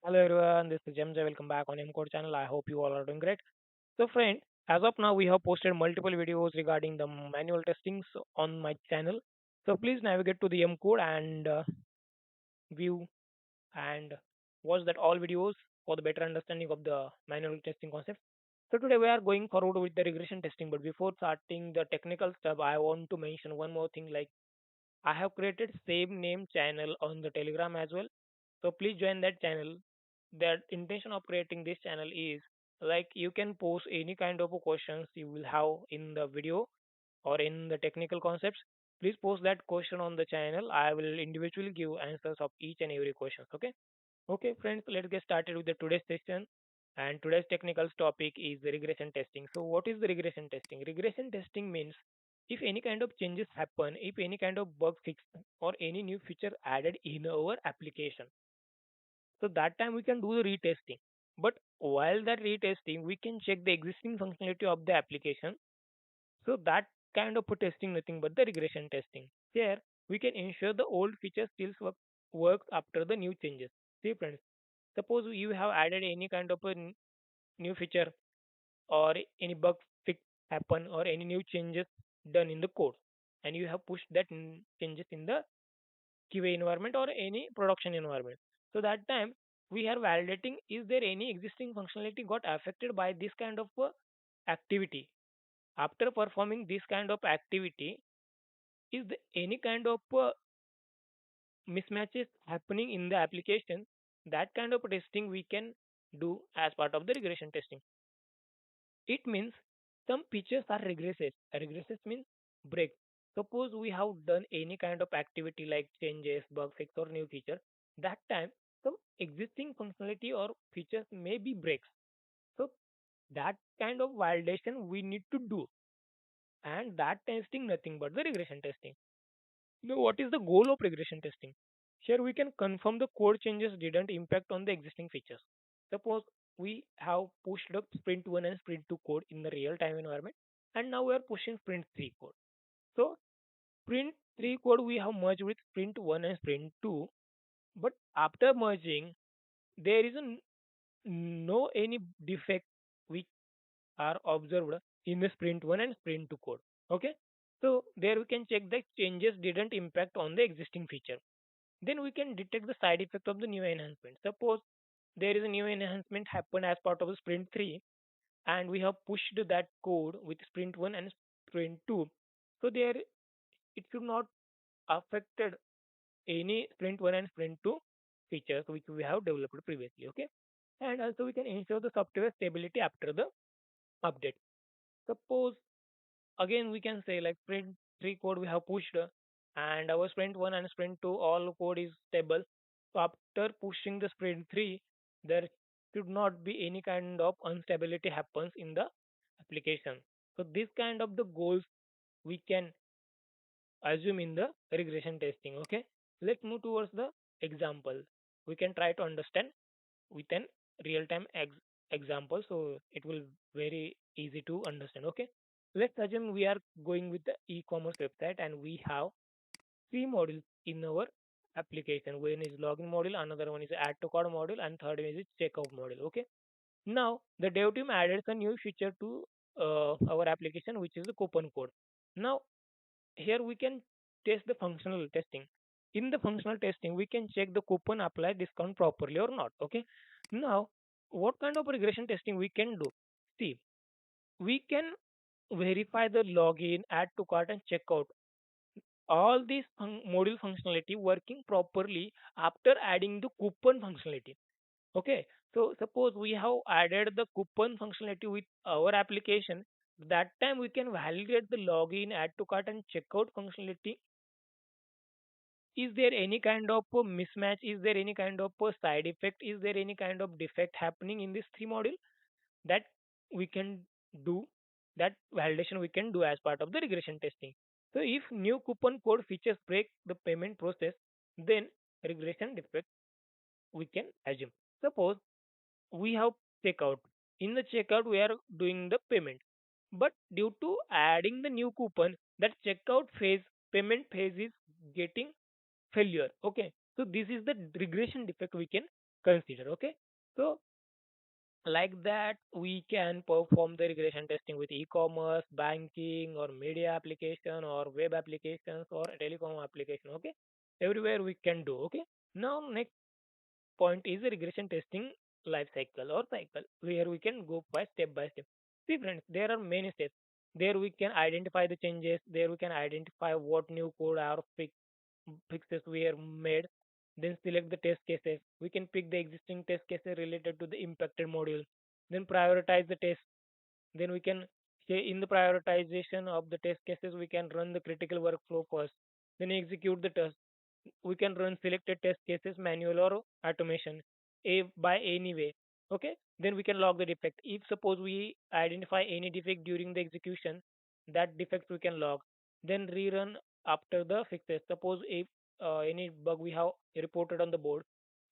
Hello everyone, this is Jamja. Welcome back on MCode channel. I hope you all are doing great. So friend, as of now we have posted multiple videos regarding the manual testings on my channel. So please navigate to the MCode and view and watch that all videos for the better understanding of the manual testing concept. So today we are going forward with the regression testing, but before starting the technical stuff, I want to mention one more thing like I have created same name channel on the Telegram as well. So please join that channel. That intention of creating this channel is like you can post any kind of questions you will have in the video or in the technical concepts. Please post that question on the channel. I will individually give answers of each and every question. Okay. Okay, friends, let's get started with the today's session. And today's technical topic is the regression testing. So, what is the regression testing? Regression testing means if any kind of changes happen, if any kind of bug fix or any new feature added in our application. So that time we can do the retesting. But while that retesting, we can check the existing functionality of the application. So that kind of a testing nothing but the regression testing. Here we can ensure the old feature still works after the new changes. See friends, suppose you have added any kind of a new feature or any bug fix happen or any new changes done in the code and you have pushed that changes in the QA environment or any production environment. So that time we are validating is there any existing functionality got affected by this kind of activity. After performing this kind of activity, is there any kind of mismatches happening in the application? That kind of testing we can do as part of the regression testing. It means some features are regresses. Regresses means break. Suppose we have done any kind of activity like changes, bug fix, or new feature. That time, some existing functionality or features may be breaks. So that kind of validation we need to do, and that testing nothing but the regression testing. Now, what is the goal of regression testing? Here we can confirm the code changes didn't impact on the existing features. Suppose we have pushed up sprint 1 and sprint 2 code in the real time environment and now we are pushing sprint 3 code. So sprint 3 code we have merged with sprint 1 and sprint 2, but after merging there is no any defect which are observed in the sprint 1 and sprint 2 code. Okay? So there we can check that changes didn't impact on the existing feature. Then we can detect the side effect of the new enhancement. Suppose there is a new enhancement happen as part of the sprint 3 and we have pushed that code with sprint 1 and sprint 2. So there it should not affected any sprint 1 and sprint 2 features which we have developed previously. Okay. And also we can ensure the software stability after the update. Suppose again we can say like sprint 3 code we have pushed and our sprint 1 and sprint 2 all code is stable. So after pushing the sprint 3 there should not be any kind of instability happens in the application. So this kind of the goals we can assume in the regression testing. Okay, let's move towards the example. We can try to understand with an real time example so it will very easy to understand. Okay, let's assume we are going with the e-commerce website and we have three modules in our application. One is login module, another one is add to cart module, and third one is checkout module. Okay, now the dev team added a new feature to our application which is the coupon code. Now here we can test the functional testing. In the functional testing, we can check the coupon apply discount properly or not. Okay. Now, what kind of regression testing we can do? See, we can verify the login, add to cart, and checkout. All these module functionality working properly after adding the coupon functionality. Okay. So suppose we have added the coupon functionality with our application. That time we can validate the login, add to cart, and checkout functionality. Is there any kind of a mismatch? Is there any kind of a side effect? Is there any kind of defect happening in this three module that we can do? That validation we can do as part of the regression testing. So if new coupon code features break the payment process, then regression defect we can assume. Suppose we have checkout. In the checkout, we are doing the payment. But due to adding the new coupon, that checkout phase, payment phase is getting failure. Okay. So this is the regression defect we can consider. Okay, so like that we can perform the regression testing with e-commerce, banking, or media application, or web applications, or telecom application. Okay, everywhere we can do. Okay, now next point is the regression testing life cycle or cycle, where we can go by step by step. See friends, there are many steps. There we can identify the changes. There we can identify what new code or fixes were made. Then select the test cases. We can pick the existing test cases related to the impacted module. Then prioritize the test. Then we can say in the prioritization of the test cases, we can run the critical workflow first. Then execute the test. We can run selected test cases manual or automation by any way. Okay, then we can log the defect. If suppose we identify any defect during the execution, that defects we can log, then rerun after the fixes. Suppose if any bug we have reported on the board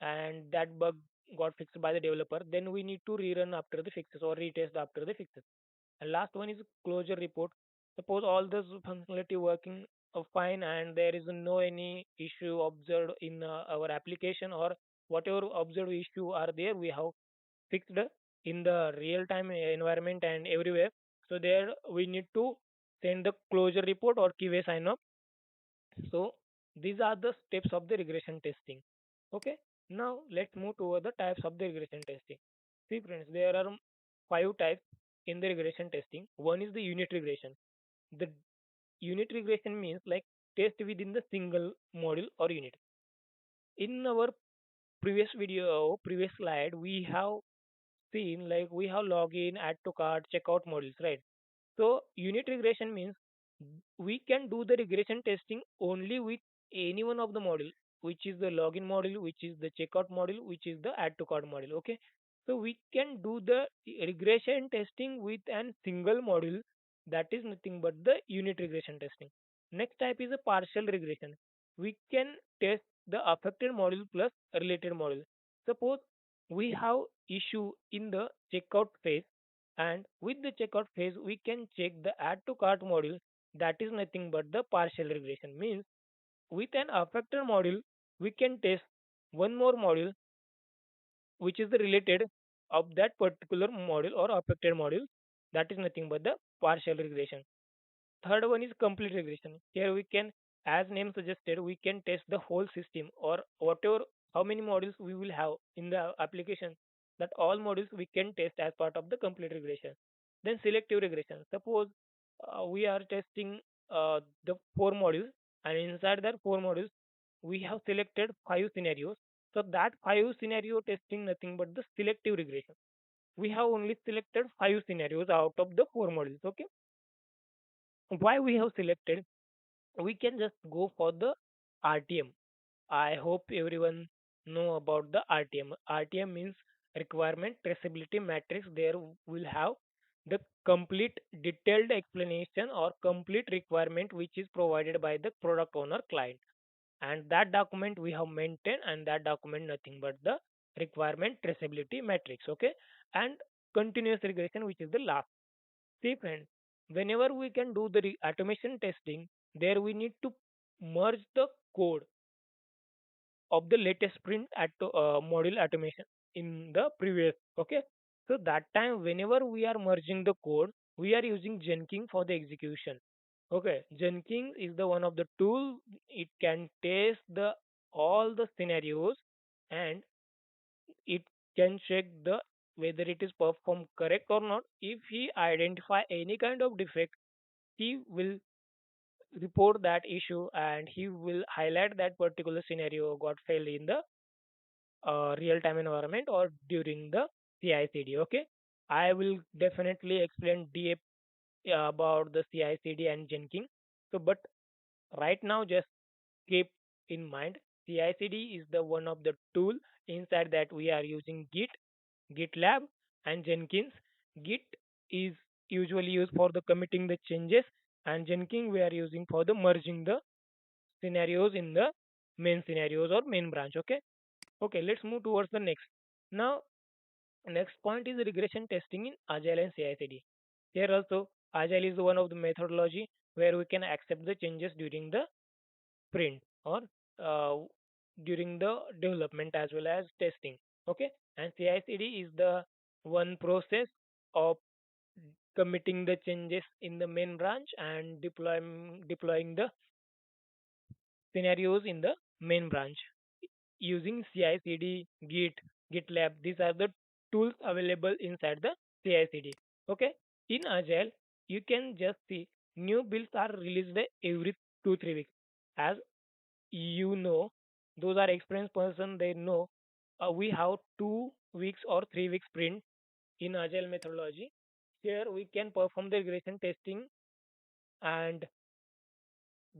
and that bug got fixed by the developer, then we need to rerun after the fixes or retest after the fixes. And last one is closure report. Suppose all this functionality working fine and there is no any issue observed in our application, or whatever observed issue are there we have fixed in the real time environment and everywhere. So there we need to send the closure report or keyway sign up. So these are the steps of the regression testing. Okay. Now let's move toward the types of the regression testing. See friends, there are five types in the regression testing. One is the unit regression. The unit regression means like test within the single module or unit. In our previous video, previous slide, we have seen like we have login, add to cart, checkout modules, right? So unit regression means we can do the regression testing only with any one of the module, which is the login module, which is the checkout module, which is the add to cart module. Okay, so we can do the regression testing with an single module. That is nothing but the unit regression testing. Next type is a partial regression. We can test the affected module plus related module. Suppose we have issue in the checkout phase, and with the checkout phase we can check the add to cart module. That is nothing but the partial regression. Means with an affected module we can test one more module which is the related of that particular module or affected module. That is nothing but the partial regression. Third one is complete regression. Here we can, as name suggested, we can test the whole system or whatever how many modules we will have in the application. That all modules we can test as part of the complete regression. Then selective regression. Suppose we are testing the four modules, and inside that four modules we have selected five scenarios. So that five scenario testing nothing but the selective regression. We have only selected five scenarios out of the four modules. Okay, why we have selected, we can just go for the RTM. I hope everyone know about the RTM. RTM means requirement traceability matrix. There will have the complete detailed explanation or complete requirement which is provided by the product owner client. And that document we have maintained, and that document nothing but the requirement traceability matrix. Okay, and continuous regression, which is the last. See, friends, whenever we can do the automation testing, there we need to merge the code of the latest sprint at module automation in the previous. Okay, so that time whenever we are merging the code, we are using Jenkins for the execution. Okay, Jenkins is the one of the tool. It can test the all the scenarios, and it can check the whether it is performed correct or not. If he identify any kind of defect, he will report that issue and he will highlight that particular scenario got failed in the real time environment or during the CI/CD. Okay, I will definitely explain deep about the CI/CD and Jenkins. So, but right now, just keep in mind CI/CD is the one of the tool. Inside that we are using Git, GitLab, and Jenkins. Git is usually used for the committing the changes, and Jenkins we are using for the merging the scenarios in the main scenarios or main branch. Okay, okay. Let's move towards the next. Now, next point is regression testing in Agile and CI/CD. Here also, Agile is one of the methodology where we can accept the changes during the sprint or uh, during the development as well as testing. Okay, and CI/CD is the one process of committing the changes in the main branch and deploying the scenarios in the main branch using CI/CD, Git, GitLab. These are the tools available inside the CI/CD. Okay, in Agile, you can just see new builds are released every 2 3 weeks. As you know, those are experienced person. They know we have 2 weeks or 3 weeks sprint in Agile methodology. Here we can perform the regression testing, and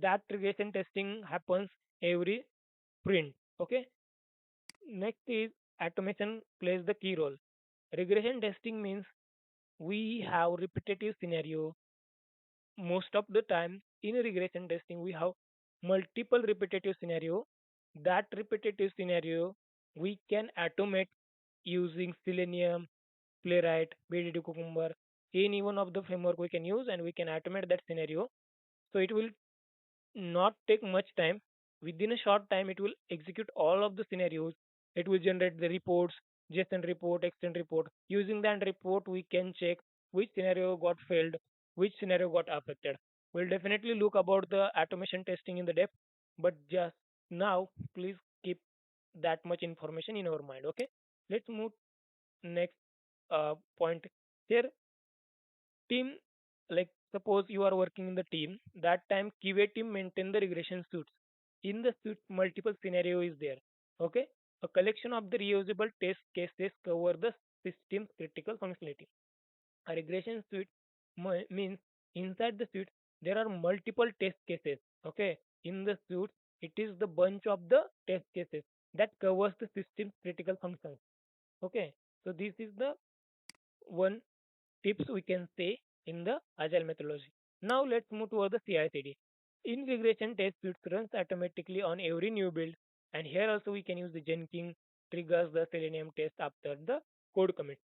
that regression testing happens every sprint. Okay. Next is automation plays the key role. Regression testing means we have repetitive scenario. Most of the time in regression testing we have multiple repetitive scenario. That repetitive scenario we can automate using Selenium, Playwright, BDD Cucumber, any one of the framework we can use, and we can automate that scenario. So it will not take much time. Within a short time, it will execute all of the scenarios. It will generate the reports, JSON report, extend report. Using that report, we can check which scenario got failed, which scenario got affected. We'll definitely look about the automation testing in the depth, but just now, please keep that much information in our mind. Okay, let's move next point here. Team, like suppose you are working in the team, that time QA team maintain the regression suits. In the suit, multiple scenario is there. Okay, a collection of the reusable test cases cover the system's critical functionality. A regression suite means inside the suite there are multiple test cases. Okay, in the suite it is the bunch of the test cases that covers the system's critical functions. Okay, so this is the one tips we can say in the agile methodology. Now let's move toward the CI/CD. In regression test suite runs automatically on every new build, and here also we can use the Jenkins triggers the Selenium test after the code commit.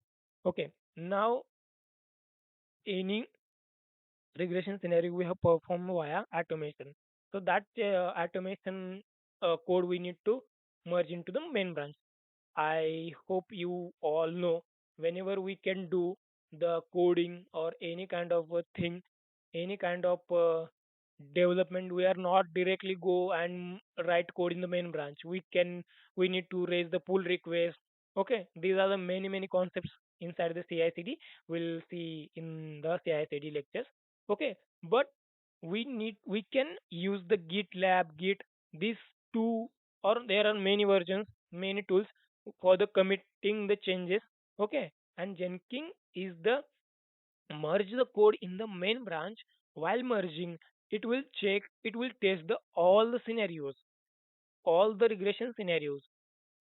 Okay, now any regression scenario we have performed via automation. So that automation code we need to merge into the main branch. I hope you all know whenever we can do the coding or any kind of a thing, any kind of development, we are not directly go and write code in the main branch. We need to raise the pull request. Okay, these are the many concepts inside the CI/CD. We'll see in the CI/CD lectures. Okay, but we can use the GitLab, Git, these two, or there are many versions, many tools for the committing the changes. Okay, and Jenkins is the merge the code in the main branch. While merging, it will test the all the scenarios, all the regression scenarios,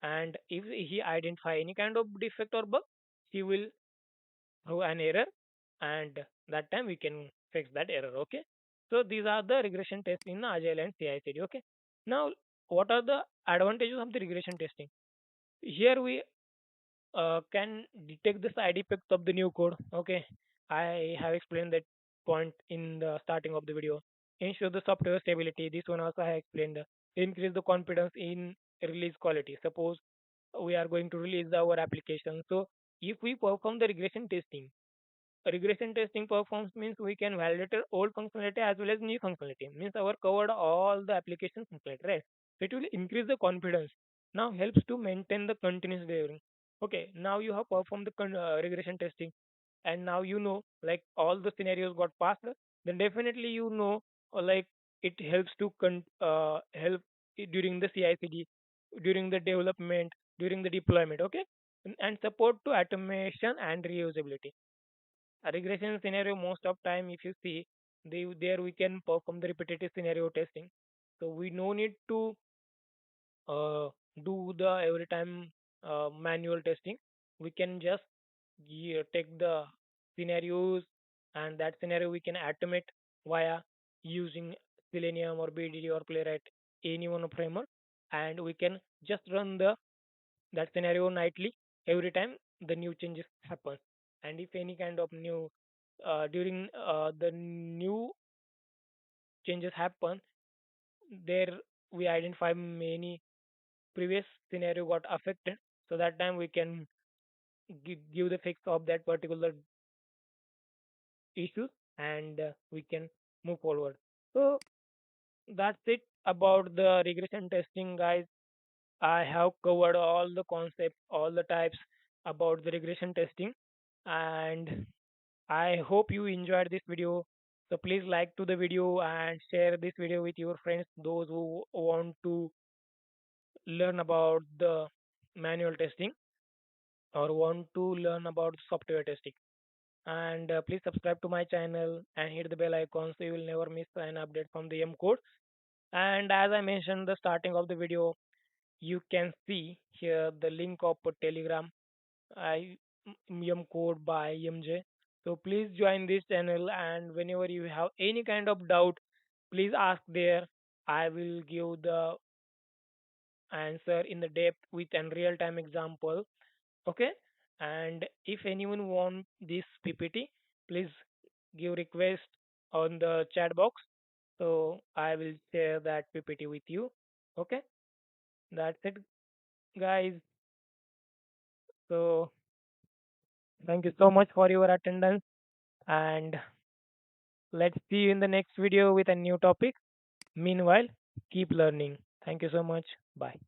and if he identify any kind of defect or bug, he will throw an error, and that time we can fix that error. Okay, so these are the regression tests in Agile and CI/CD. Okay, now what are the advantages of the regression testing? Here we can detect the side effects of the new code. Okay, I have explained that point in the starting of the video. Ensure the software stability. This one also I have explained. Increase the confidence in release quality. Suppose we are going to release our application. So if we perform the regression testing, regression testing performs means we can validate old functionality as well as new functionality. Means our covered all the application functionality, right? So it will increase the confidence. Now helps to maintain the continuous delivery. Okay, now you have performed the regression testing, and now you know like all the scenarios got passed. Then definitely you know like it helps to help during the CI/CD, during the development, during the deployment. Okay, and support to automation and reusability. A regression scenario, most of time if you see, there we can perform the repetitive scenario testing. So we no need to uh, do the every time manual testing. We can just take the scenarios, and that scenario we can automate via using Selenium or BDD or Playwright, any one of framework, and we can just run the that scenario nightly every time the new changes happen. And if any kind of new during the new changes happen, there we identify many previous scenario got affected. So that time we can give the fix of that particular issue, and we can move forward. So that's it about the regression testing, guys. I have covered all the concepts, all the types about the regression testing, and I hope you enjoyed this video. So please like to the video and share this video with your friends, those who want to learn about the manual testing or want to learn about software testing. And please subscribe to my channel and hit the bell icon so you will never miss an update from the M code. And as I mentioned the starting of the video, you can see here the link of a Telegram I M code by MJ. So please join this channel, and whenever you have any kind of doubt, please ask there. I will give the answer in the depth with a real time example. Okay, and if anyone want this PPT, please give request on the chat box. So I will share that PPT with you. Okay, that's it, guys. So thank you so much for your attendance, and let's see you in the next video with a new topic. Meanwhile, keep learning. Thank you so much. Bye.